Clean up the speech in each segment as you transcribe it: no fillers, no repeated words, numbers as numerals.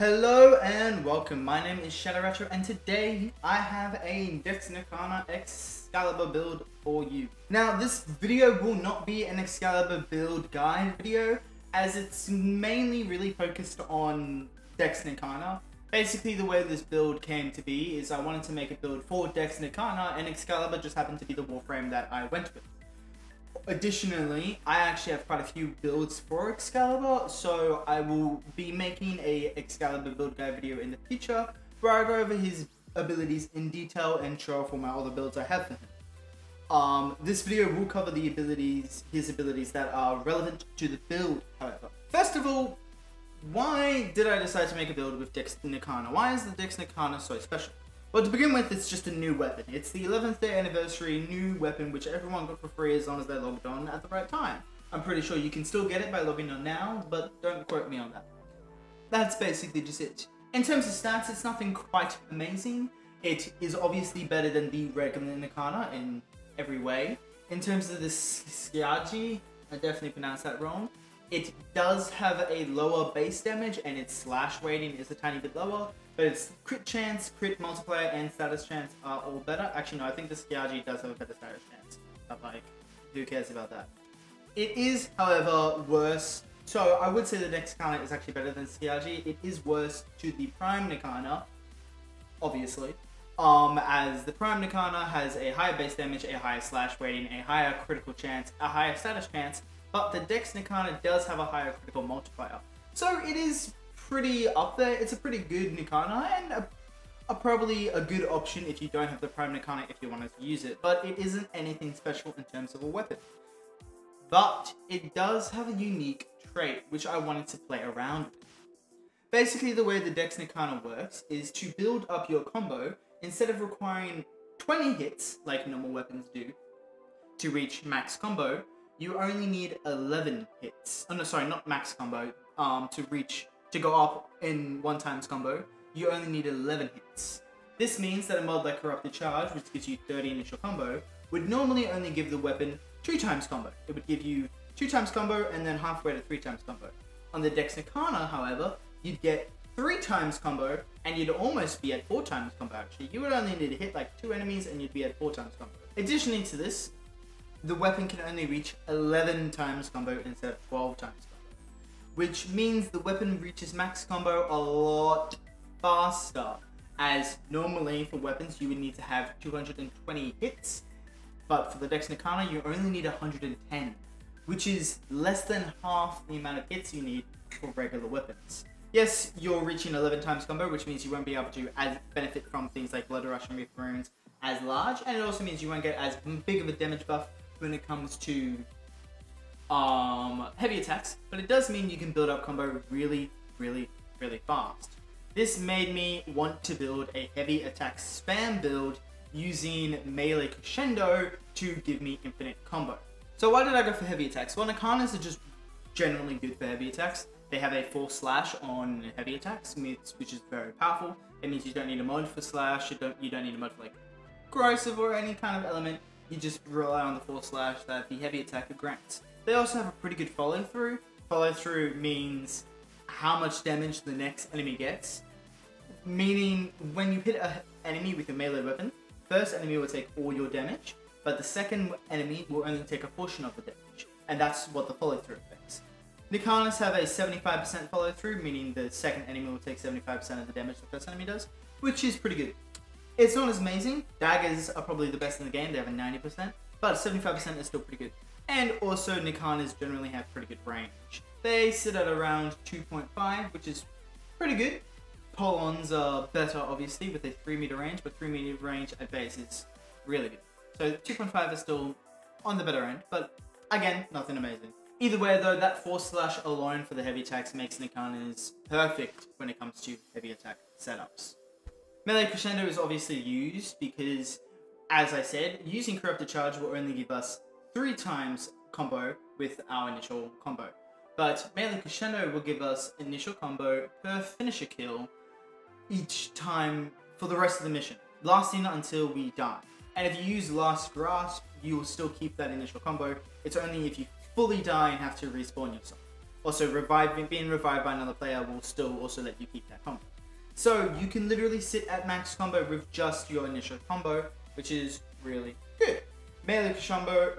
Hello and welcome, my name is Retro, and today I have a Dex Nikana Excalibur build for you. Now this video will not be an Excalibur build guide video, as it's mainly really focused on Dex Nikana. Basically the way this build came to be is I wanted to make a build for Dex Nikana, and Excalibur just happened to be the Warframe that I went with. Additionally, I actually have quite a few builds for Excalibur, so I will be making a Excalibur build guide video in the future where I go over his abilities in detail and show off all my other builds I have for him. This video will cover the his abilities that are relevant to the build, however. First of all, why did I decide to make a build with Dex Nikana? Why is the Dex Nikana so special? Well, to begin with, it's just a new weapon. It's the 11th day anniversary new weapon, which everyone got for free as long as they logged on at the right time. I'm pretty sure you can still get it by logging on now, but don't quote me on that. That's basically just it. In terms of stats, it's nothing quite amazing. It is obviously better than the regular Nikana in every way. In terms of the Skiaji, I definitely pronounced that wrong. It does have a lower base damage, and its slash rating is a tiny bit lower, but its crit chance, crit multiplier, and status chance are all better. Actually, no, I think the Skiaji does have a better status chance, but like, who cares about that? It is, however, worse. So I would say the Dex Nikana is actually better than Skiaji. It is worse to the Prime Nikana, obviously, as the Prime Nikana has a higher base damage, a higher slash rating, a higher critical chance, a higher status chance, but the Dex Nikana does have a higher critical multiplier. So it is pretty up there. It's a pretty good Nikana, and probably a good option if you don't have the Prime Nikana if you wanted to use it, but it isn't anything special in terms of a weapon. But it does have a unique trait, which I wanted to play around with. Basically, the way the Dex Nikana works is to build up your combo, instead of requiring 20 hits, like normal weapons do, to reach max combo, you only need 11 hits. Oh no, sorry, not max combo. To go up in 1 times combo, you only need 11 hits. This means that a mod like Corrupted Charge, which gives you 30 initial combo, would normally only give the weapon 2 times combo. It would give you 2 times combo and then halfway to 3 times combo. On the Dex Nikana, however, you'd get 3 times combo, and you'd almost be at 4 times combo actually. You would only need to hit like 2 enemies and you'd be at 4 times combo. Additionally to this, the weapon can only reach 11 times combo instead of 12 times combo, which means the weapon reaches max combo a lot faster, as normally for weapons you would need to have 220 hits, but for the Dex Nikana you only need 110, which is less than half the amount of hits you need for regular weapons. Yes, you're reaching 11 times combo, which means you won't be able to benefit from things like Blood Rush and Reef Runes as large, and it also means you won't get as big of a damage buff when it comes to heavy attacks, but it does mean you can build up combo really fast. This made me want to build a heavy attack spam build using melee Crescendo to give me infinite combo. So why did I go for heavy attacks? Well, Nikanas are just generally good for heavy attacks. They have a full slash on heavy attacks, which is very powerful. It means you don't need a mod for slash, you don't need a mod for like corrosive or any kind of element. You just rely on the full slash that the heavy attacker grants. They also have a pretty good follow through. Follow through means how much damage the next enemy gets. Meaning when you hit an enemy with a melee weapon, first enemy will take all your damage, but the second enemy will only take a portion of the damage. And that's what the follow through affects. Nikanas have a 75% follow through, meaning the second enemy will take 75% of the damage the first enemy does, which is pretty good. It's not as amazing. Daggers are probably the best in the game. They have a 90%, but 75% is still pretty good. And also, Nikanas generally have pretty good range. They sit at around 2.5, which is pretty good. Polons are better, obviously, with a 3 meter range, but 3 meter range at base is really good. So 2.5 is still on the better end, but again, nothing amazing. Either way, though, that 4 slash alone for the heavy attacks makes Nikanas perfect when it comes to heavy attack setups. Melee Crescendo is obviously used because, as I said, using Corrupted Charge will only give us 3 times combo with our initial combo. But Melee Crescendo will give us initial combo per finisher kill each time for the rest of the mission, lasting until we die. And if you use Last Grasp, you will still keep that initial combo. It's only if you fully die and have to respawn yourself. Also, being revived by another player will still also let you keep that combo. So you can literally sit at max combo with just your initial combo, which is really good. Melee Crescendo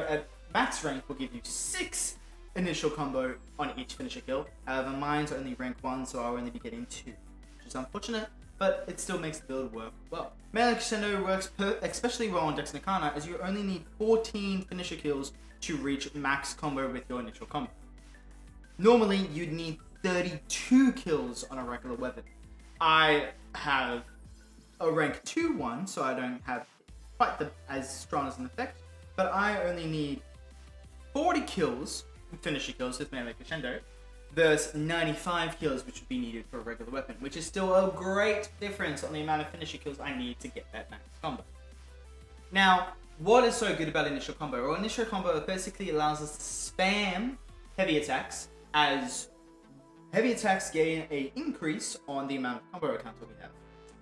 at max rank will give you 6 initial combo on each finisher kill. However, mine's only rank 1, so I'll only be getting 2, which is unfortunate, but it still makes the build work well. Melee Crescendo works especially well on Dex Nikana, as you only need 14 finisher kills to reach max combo with your initial combo. Normally, you'd need 32 kills on a regular weapon. I have a rank 2 one, so I don't have quite as strong as an effect, but I only need 40 kills, finisher kills with Melee Crescendo, versus 95 kills which would be needed for a regular weapon, which is still a great difference on the amount of finisher kills I need to get that max combo. Now, what is so good about initial combo? Well, initial combo basically allows us to spam heavy attacks, as heavy attacks gain an increase on the amount of combo counter we have.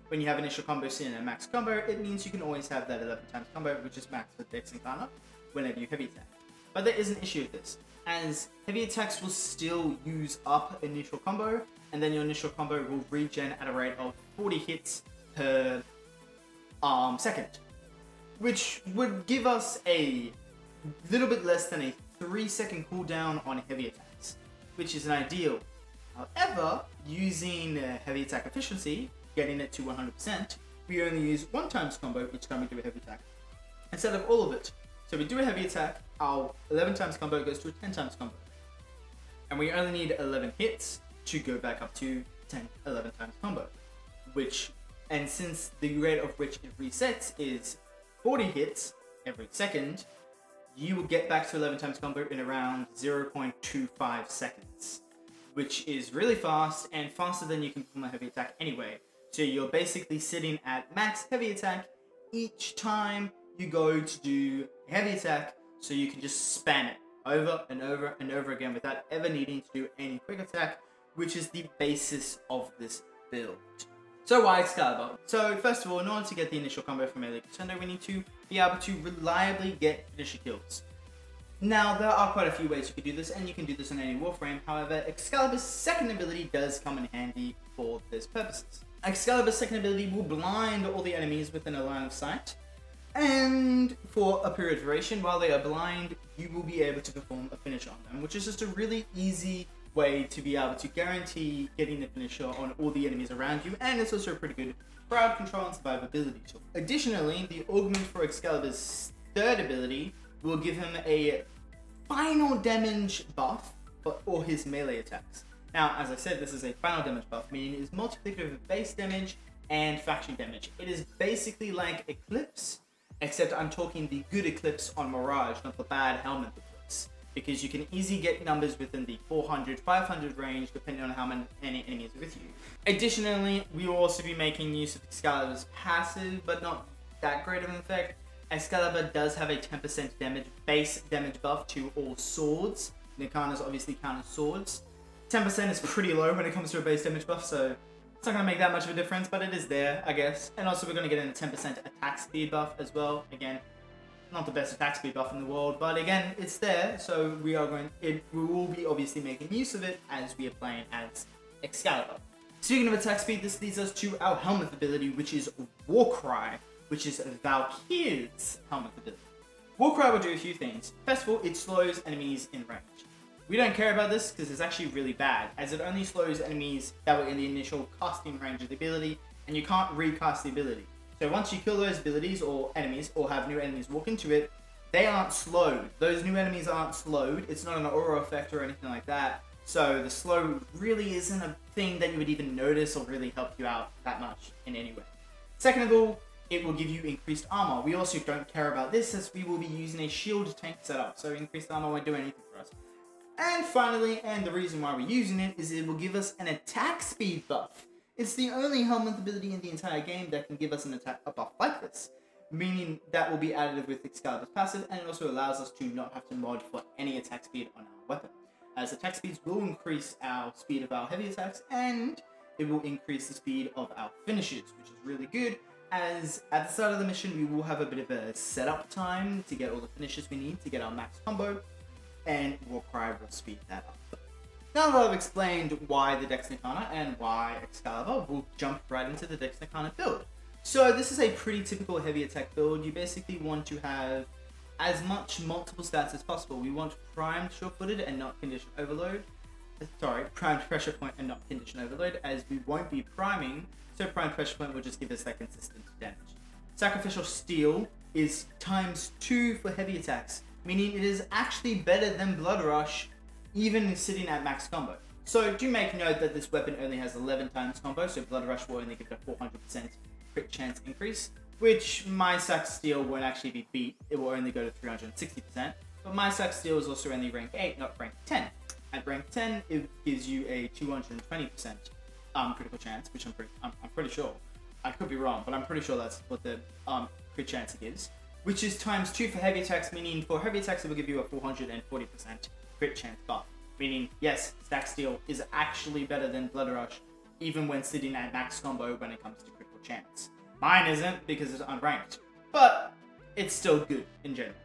When you have initial combo sitting at max combo, it means you can always have that 11 times combo, which is max for Dex Nikana, whenever you heavy attack. But there is an issue with this, as heavy attacks will still use up initial combo, and then your initial combo will regen at a rate of 40 hits per second, which would give us a little bit less than a 3-second cooldown on heavy attacks, which is an ideal. However, using heavy attack efficiency, getting it to 100%, we only use 1 times combo each time we do a heavy attack, instead of all of it. So we do a heavy attack, our 11 times combo goes to a 10 times combo. And we only need 11 hits to go back up to 11 times combo. And since the rate of which it resets is 40 hits every second, you will get back to 11 times combo in around 0.25 seconds. Which is really fast, and faster than you can perform a heavy attack anyway. So you're basically sitting at max heavy attack each time you go to do a heavy attack, so you can just spam it over and over and over again without ever needing to do any quick attack, which is the basis of this build. So why Excalibur? So first of all, in order to get the initial combo from Melee Crescendo, we need to be able to reliably get finisher kills. Now, there are quite a few ways you can do this, and you can do this on any Warframe. However, Excalibur's second ability does come in handy for this purposes. Excalibur's second ability will blind all the enemies within a line of sight, and for a period of duration, while they are blind, you will be able to perform a finish on them, which is just a really easy way to be able to guarantee getting the finisher on all the enemies around you, and it's also a pretty good crowd control and survivability tool. Additionally, the augment for Excalibur's third ability will give him a final damage buff for all his melee attacks. Now, as I said, this is a final damage buff, meaning it is multiplicative of base damage and faction damage. It is basically like Eclipse, except I'm talking the good Eclipse on Mirage, not the bad Helminth Eclipse, because you can easily get numbers within the 400, 500 range, depending on how many enemies are with you. Additionally, we will also be making use of Excalibur's passive, but not that great of an effect. Excalibur does have a 10% base damage buff to all swords. Nikana's obviously counters swords. 10% is pretty low when it comes to a base damage buff, so it's not going to make that much of a difference, but it is there, I guess. And also we're going to get a 10% attack speed buff as well. Again, not the best attack speed buff in the world, but again, it's there, so we will be obviously making use of it as we are playing as Excalibur. Speaking of attack speed, this leads us to our Helminth ability, which is Warcry, which is Valkyr's Helminth ability. Warcry will do a few things. First of all, it slows enemies in range. We don't care about this because it's actually really bad, as it only slows enemies that were in the initial casting range of the ability, and you can't recast the ability. So once you kill those abilities or enemies, or have new enemies walk into it, they aren't slowed. Those new enemies aren't slowed. It's not an aura effect or anything like that. So the slow really isn't a thing that you would even notice or really help you out that much in any way. Second of all, it will give you increased armor. We also don't care about this, as we will be using a shield tank setup, so increased armor won't do anything for us. And finally, and the reason why we're using it, is it will give us an attack speed buff. It's the only Helminth ability in the entire game that can give us an attack buff like this, meaning that will be additive with Excalibur's passive, and it also allows us to not have to mod for any attack speed on our weapon, as attack speeds will increase our speed of our heavy attacks, and it will increase the speed of our finishes, which is really good, as at the start of the mission we will have a bit of a setup time to get all the finishes we need to get our max combo. and Warframe will speed that up. Now that I've explained why the Dex Nikana and why Excalibur, we'll jump right into the Dex Nikana build. So this is a pretty typical heavy attack build. You basically want to have as much multiple stats as possible. We want primed sure-footed and not condition overload. Sorry, primed pressure point and not condition overload, as we won't be priming, so primed pressure point will just give us that consistent damage. Sacrificial steel is ×2 for heavy attacks, meaning it is actually better than Blood Rush, even sitting at max combo. So do make note that this weapon only has 11 times combo, so Blood Rush will only give it a 400% crit chance increase, which my Sac Steel won't actually be beat. It will only go to 360%, but my Sac Steel is also only rank 8, not rank 10. At rank 10, it gives you a 220% critical chance, which I'm pretty sure. I could be wrong, but I'm pretty sure that's what the crit chance it gives, which is ×2 for heavy attacks, meaning for heavy attacks it will give you a 440% crit chance buff. Meaning, yes, Sac Steel is actually better than Blood Rush, even when sitting at max combo when it comes to critical chance. Mine isn't because it's unranked, but it's still good in general.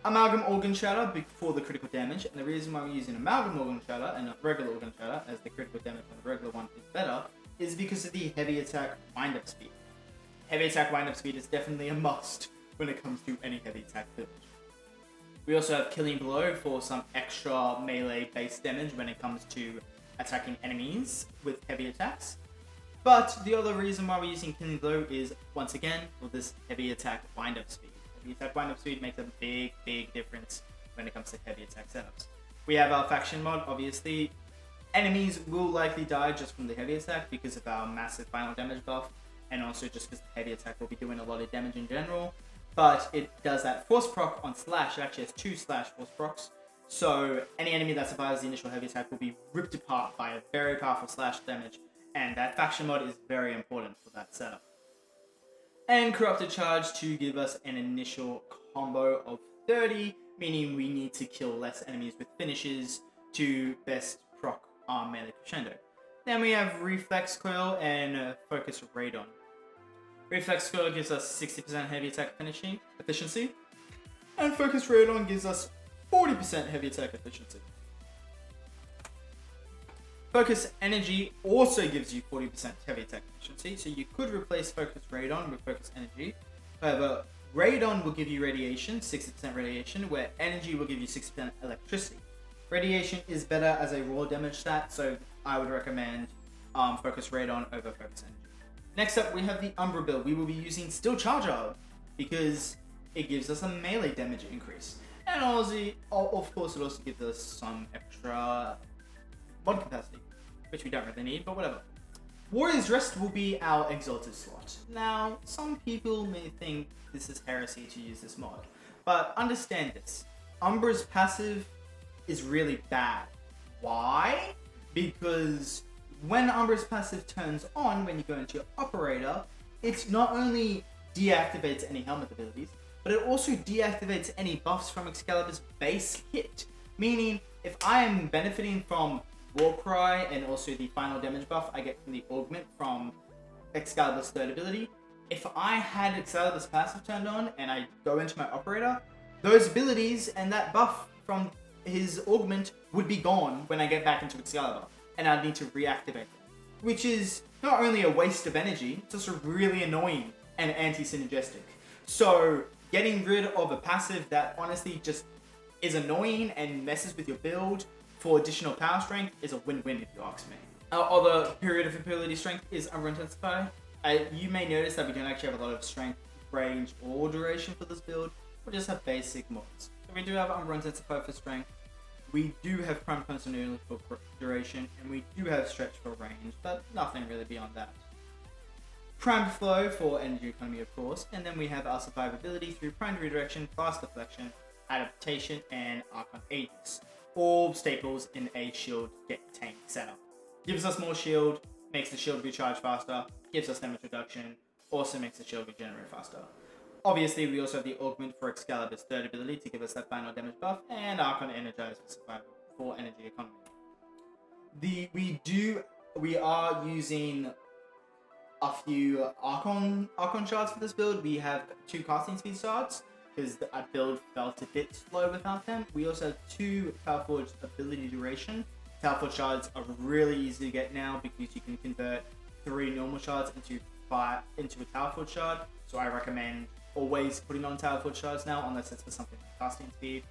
Amalgam Organ Shatter for the critical damage, and the reason why we're using Amalgam Organ Shatter and not regular Organ Shatter, as the critical damage on the regular one is better, is because of the heavy attack wind-up speed. Heavy attack wind-up speed is definitely a must when it comes to any heavy attack build. We also have Killing Blow for some extra melee base damage when it comes to attacking enemies with heavy attacks. But the other reason why we're using Killing Blow is, once again, for this heavy attack wind-up speed. Heavy attack wind-up speed makes a big difference when it comes to heavy attack setups. We have our faction mod, obviously. Enemies will likely die just from the heavy attack because of our massive final damage buff, and also just because the heavy attack will be doing a lot of damage in general. But it does that force proc on slash. It actually has 2 slash force procs. So any enemy that survives the initial heavy attack will be ripped apart by a very powerful slash damage, and that faction mod is very important for that setup. And Corrupted Charge to give us an initial combo of 30, meaning we need to kill less enemies with finishes to best proc our melee Crescendo. Then we have Reflex Coil and Focus Radon. Reflex Coil gives us 60% heavy attack finishing efficiency, and Focus Radon gives us 40% heavy attack efficiency. Focus Energy also gives you 40% heavy attack efficiency, so you could replace Focus Radon with Focus Energy. However, Radon will give you radiation, 60% radiation, where Energy will give you 60% electricity. Radiation is better as a raw damage stat, so I would recommend Focus Radon over Focus Energy. Next up, we have the Umbra build. We will be using Steel Charger because it gives us a melee damage increase. And also, of course, it also gives us some extra mod capacity, which we don't really need, but whatever. Warrior's Rest will be our Exalted slot. Now, some people may think this is heresy to use this mod, but understand this. Umbra's passive is really bad. Why? Because when Umbra's passive turns on, when you go into your operator, it not only deactivates any Helminth abilities, but it also deactivates any buffs from Excalibur's base hit. Meaning, if I am benefiting from Warcry and also the final damage buff I get from the augment from Excalibur's third ability, if I had Excalibur's passive turned on and I go into my operator, those abilities and that buff from his augment would be gone when I get back into Excalibur, and I'd need to reactivate it. Which is not only a waste of energy, it's also really annoying and anti-synergistic. So getting rid of a passive that honestly just is annoying and messes with your build for additional power strength is a win-win if you ask me. Our other period of ability strength is Umbra Intensify. You may notice that we don't actually have a lot of strength, range, or duration for this build. We just have basic mods. So we do have Umbra Intensify for strength. We do have Prime Continuity for duration, and we do have Stretch for range, but nothing really beyond that. Prime Flow for energy economy, of course, and then we have our survivability through Prime Redirection, Fast Deflection, Adaptation, and Archon Aegis. All staples in a shield get tank setup. Gives us more shield, makes the shield recharge faster, gives us damage reduction, also makes the shield regenerate faster. Obviously, we also have the augment for Excalibur's third ability to give us that final damage buff, and Archon Energize for survival for energy economy. We are using a few Archon shards for this build. We have 2 casting speed shards, because our build felt a bit slow without them. We also have 2 Powerforged ability duration. Powerforged shards are really easy to get now because you can convert 3 normal shards into a Powerforged shard. So I recommend always putting on Powerforged shards now, unless it's for something like casting speed.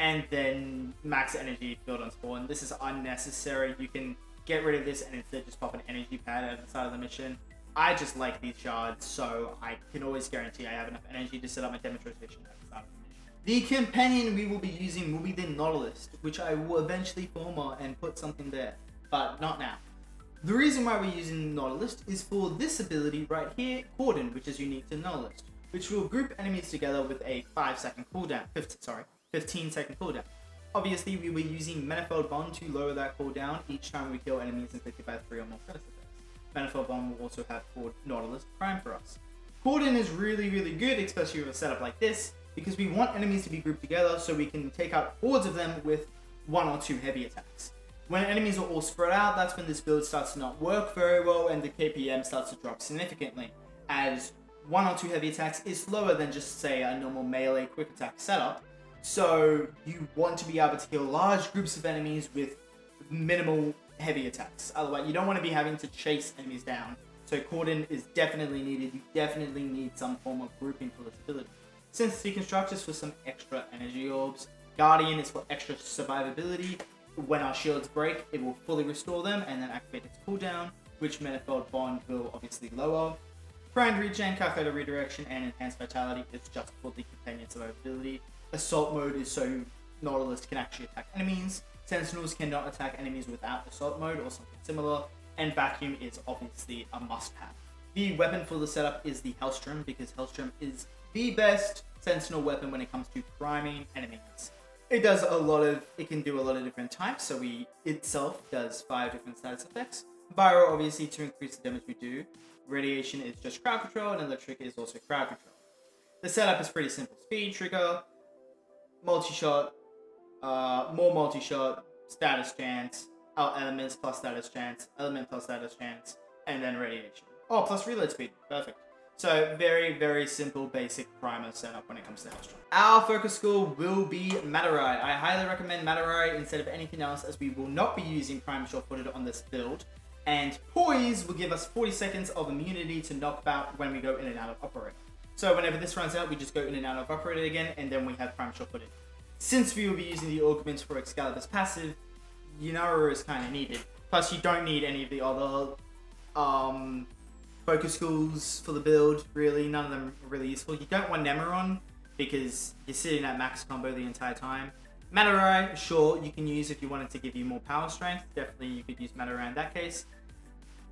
And then max energy build on spawn. This is unnecessary. You can get rid of this and instead just pop an energy pad at the side of the mission. I just like these shards, so I can always guarantee I have enough energy to set up my damage rotation at the start of the mission. The companion we will be using will be the Nautilus, which I will eventually form and put something there, but not now. The reason why we're using Nautilus is for this ability right here, Cordon, which is unique to Nautilus, which will group enemies together with a 5-second cooldown, 15-second cooldown. Obviously, we were using Manifold Bond to lower that cooldown each time we kill enemies inflicted by 3 or more curse effects. Manifold Bond will also have Nautilus Prime for us. Cordon is really good, especially with a setup like this, because we want enemies to be grouped together so we can take out hordes of them with 1 or 2 heavy attacks. When enemies are all spread out, that's when this build starts to not work very well and the KPM starts to drop significantly, as 1 or 2 heavy attacks is slower than just, say, a normal melee quick attack setup. So you want to be able to kill large groups of enemies with minimal heavy attacks. Otherwise, you don't want to be having to chase enemies down. So Cordon is definitely needed. You definitely need some form of grouping for this ability. Since Deconstruct is for some extra energy orbs, Guardian is for extra survivability. When our shields break, it will fully restore them and then activate its cooldown, which Manifold Bond will obviously lower. Grand Regen, Calculator Redirection, and Enhanced Vitality is just for the companion survivability. Assault mode is so Nautilus can actually attack enemies. Sentinels cannot attack enemies without assault mode or something similar. And Vacuum is obviously a must-have. The weapon for the setup is the Hellstrom, because Hellstrom is the best Sentinel weapon when it comes to priming enemies. It can do a lot of different types, so itself does 5 different status effects. Viral, obviously, to increase the damage we do. Radiation is just crowd control, and Electric is also crowd control. The setup is pretty simple. Speed trigger, multi-shot, more multi-shot, status chance, elements plus status chance, element plus status chance, and then radiation. Oh, plus reload speed. Perfect. So very simple basic primer setup when it comes to Hellstrom. Our focus skill will be Matarai. I highly recommend Matarai instead of anything else, as we will not be using Prime Short-Footed on this build. And Poise will give us 40 seconds of immunity to knockback when we go in and out of Operator. So whenever this runs out, we just go in and out of Operator again, and then we have Prime Short-Footed. Since we will be using the augments for Excalibur's passive, Yunara is kind of needed. Plus, you don't need any of the other focus schools for the build, really. None of them are really useful. You don't want Nemeron, because you're sitting at max combo the entire time. Matarai, sure, you can use if you wanted to give you more power strength. Definitely, you could use Matarai in that case.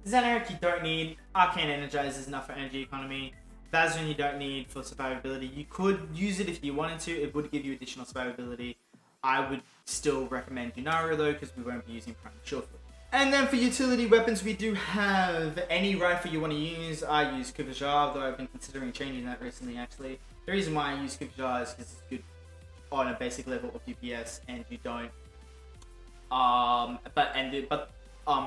Xanarek, you don't need. Arcane Energize is enough for energy economy. Bazzoon, you don't need for survivability. You could use it if you wanted to. It would give you additional survivability. I would still recommend Yunara though, because we won't be using Prime Short-Footed. And then for utility weapons, we do have any rifle you want to use. I use Kuvajar, though I've been considering changing that recently actually. The reason why I use Kuvajar is because it's good on a basic level of DPS, and you don't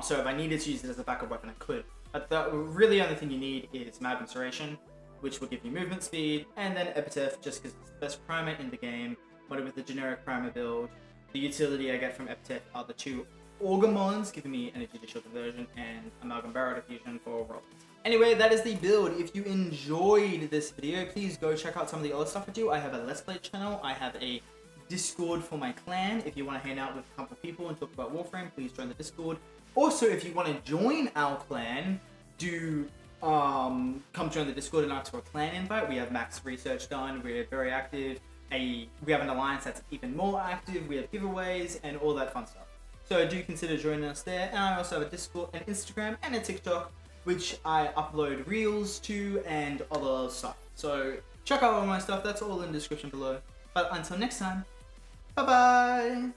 so if I needed to use it as a backup weapon, I could. But the really only thing you need is Mad Inspiration, which will give you movement speed, and then Epitaph, just because it's the best primer in the game, but with the generic primer build. The utility I get from Epitaph are the 2 Orgamons, giving me energy to shield conversion, and Amalgam Barrel Diffusion for overall. Anyway, that is the build. If you enjoyed this video, please go check out some of the other stuff I do. I have a Let's Play channel. I have a Discord for my clan. If you want to hang out with a couple of people and talk about Warframe, please join the Discord. Also, if you want to join our clan, do come join the Discord and ask for a clan invite. We have max research done. We're very active. We have an alliance that's even more active. We have giveaways and all that fun stuff. So do consider joining us there. And I also have a Discord, an Instagram, and a TikTok, which I upload reels to and other stuff. So check out all my stuff. That's all in the description below. But until next time, bye bye.